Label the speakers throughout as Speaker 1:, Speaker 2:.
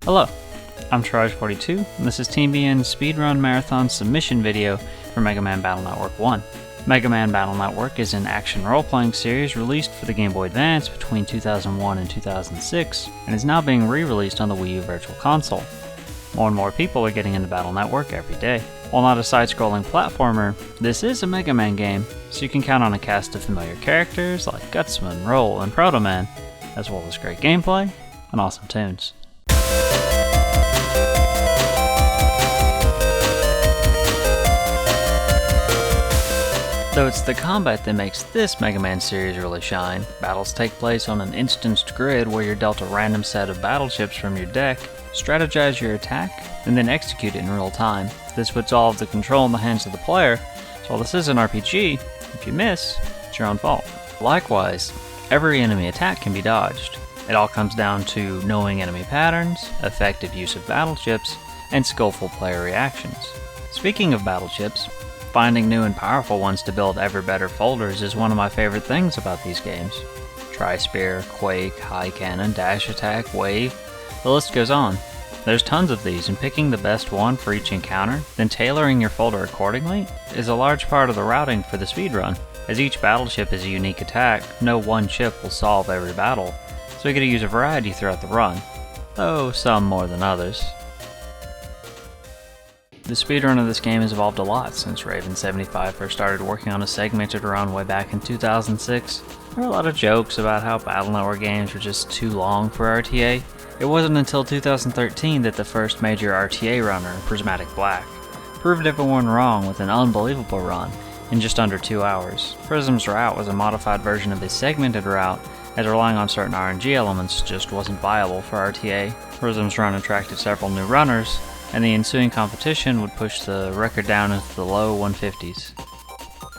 Speaker 1: Hello, I'm Charge42, and this is TeamBN's Speedrun Marathon submission video for Mega Man Battle Network 1. Mega Man Battle Network is an action role-playing series released for the Game Boy Advance between 2001 and 2006, and is now being re-released on the Wii U Virtual Console. More and more people are getting into Battle Network every day. While not a side-scrolling platformer, this is a Mega Man game, so you can count on a cast of familiar characters like Gutsman, Roll, and Proto Man, as well as great gameplay and awesome tunes. Though it's the combat that makes this Mega Man series really shine. Battles take place on an instanced grid where you're dealt a random set of battle chips from your deck, strategize your attack, and then execute it in real time. This puts all of the control in the hands of the player, so while this is an RPG, if you miss, it's your own fault. Likewise, every enemy attack can be dodged. It all comes down to knowing enemy patterns, effective use of battle chips, and skillful player reactions. Speaking of battle chips, finding new and powerful ones to build ever better folders is one of my favorite things about these games. Tri-Spear, Quake, High Cannon, Dash Attack, Wave, the list goes on. There's tons of these, and picking the best one for each encounter, then tailoring your folder accordingly, is a large part of the routing for the speedrun. As each battle chip is a unique attack, no one chip will solve every battle, so you get to use a variety throughout the run, though some more than others. The speedrun of this game has evolved a lot since Raven75 first started working on a segmented run way back in 2006. There were a lot of jokes about how Battle Network games were just too long for RTA. It wasn't until 2013 that the first major RTA runner, Prismatic Black, proved everyone wrong with an unbelievable run in just under 2 hours. Prism's route was a modified version of this segmented route, as relying on certain RNG elements just wasn't viable for RTA. Prism's run attracted several new runners, and the ensuing competition would push the record down into the low 150s.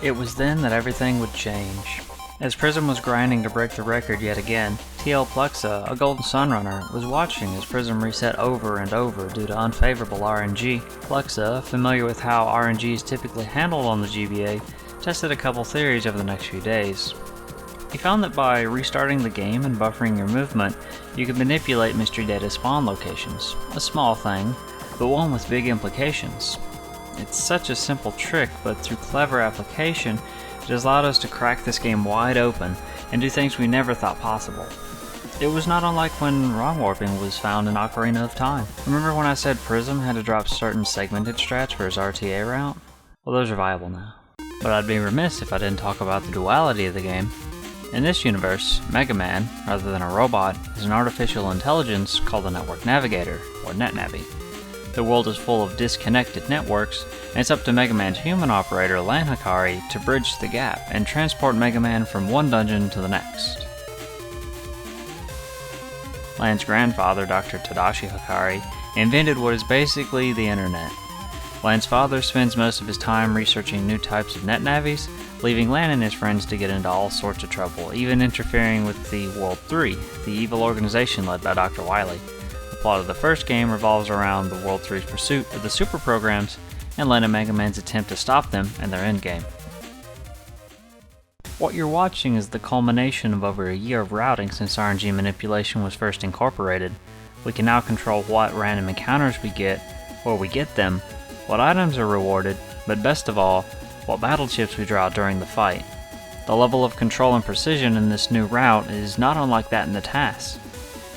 Speaker 1: It was then that everything would change. As Prism was grinding to break the record yet again, TL Plexa, a Golden Sun runner, was watching as Prism reset over and over due to unfavorable RNG. Plexa, familiar with how RNG is typically handled on the GBA, tested a couple theories over the next few days. He found that by restarting the game and buffering your movement, you could manipulate Mystery Data spawn locations. A small thing, but one with big implications. It's such a simple trick, but through clever application, it has allowed us to crack this game wide open and do things we never thought possible. It was not unlike when wrong warping was found in Ocarina of Time. Remember when I said Prism had to drop certain segmented strats for his RTA route? Well, those are viable now. But I'd be remiss if I didn't talk about the duality of the game. In this universe, Mega Man, rather than a robot, is an artificial intelligence called the Network Navigator, or NetNavi. The world is full of disconnected networks, and it's up to Mega Man's human operator, Lan Hikari, to bridge the gap and transport Mega Man from one dungeon to the next. Lan's grandfather, Dr. Tadashi Hikari, invented what is basically the internet. Lan's father spends most of his time researching new types of NetNavis, leaving Lan and his friends to get into all sorts of trouble, even interfering with the World 3, the evil organization led by Dr. Wily. The plot of the first game revolves around the World 3's pursuit of the super programs and Lan and Mega Man's attempt to stop them and their endgame. What you're watching is the culmination of over a year of routing since RNG manipulation was first incorporated. We can now control what random encounters we get, where we get them, what items are rewarded, but best of all, what battle chips we draw during the fight. The level of control and precision in this new route is not unlike that in the TAS.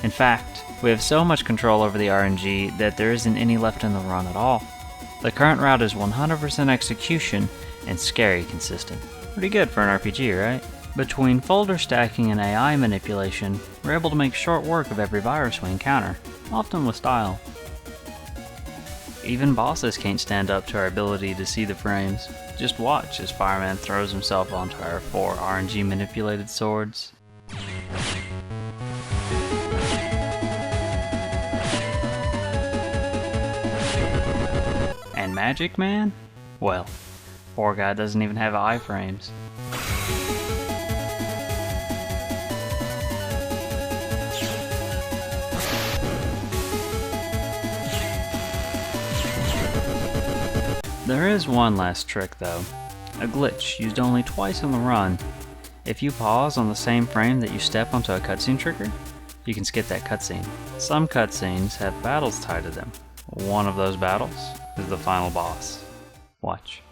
Speaker 1: In fact, we have so much control over the RNG that there isn't any left in the run at all. The current route is 100% execution and scary consistent. Pretty good for an RPG, right? Between folder stacking and AI manipulation, we're able to make short work of every virus we encounter, often with style. Even bosses can't stand up to our ability to see the frames. Just watch as Fireman throws himself onto our 4 RNG manipulated swords. And Magic Man? Well, poor guy doesn't even have iframes. There is one last trick though, a glitch used only twice in the run. If you pause on the same frame that you step onto a cutscene trigger, you can skip that cutscene. Some cutscenes have battles tied to them. One of those battles is the final boss. Watch.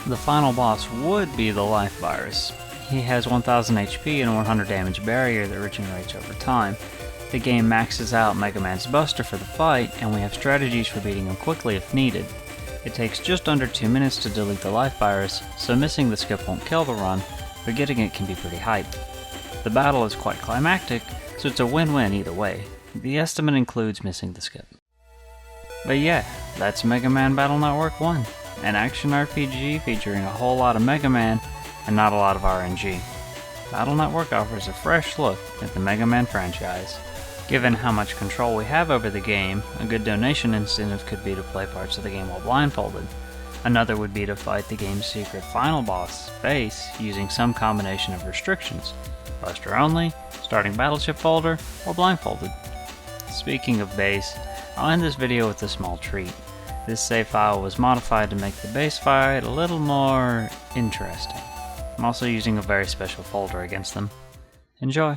Speaker 1: The final boss would be the life virus. He has 1000 HP and a 100 damage barrier that regenerates over time. The game maxes out Mega Man's Buster for the fight, and we have strategies for beating him quickly if needed. It takes just under 2 minutes to delete the life virus, so missing the skip won't kill the run, but getting it can be pretty hype. The battle is quite climactic, so it's a win-win either way. The estimate includes missing the skip. But yeah, that's Mega Man Battle Network 1, an action RPG featuring a whole lot of Mega Man and not a lot of RNG. Battle Network offers a fresh look at the Mega Man franchise. Given how much control we have over the game, a good donation incentive could be to play parts of the game while blindfolded. Another would be to fight the game's secret final boss, Base, using some combination of restrictions: Buster only, starting Battleship folder, or blindfolded. Speaking of Base, I'll end this video with a small treat. This save file was modified to make the Base fight a little more interesting. I'm also using a very special folder against them. Enjoy!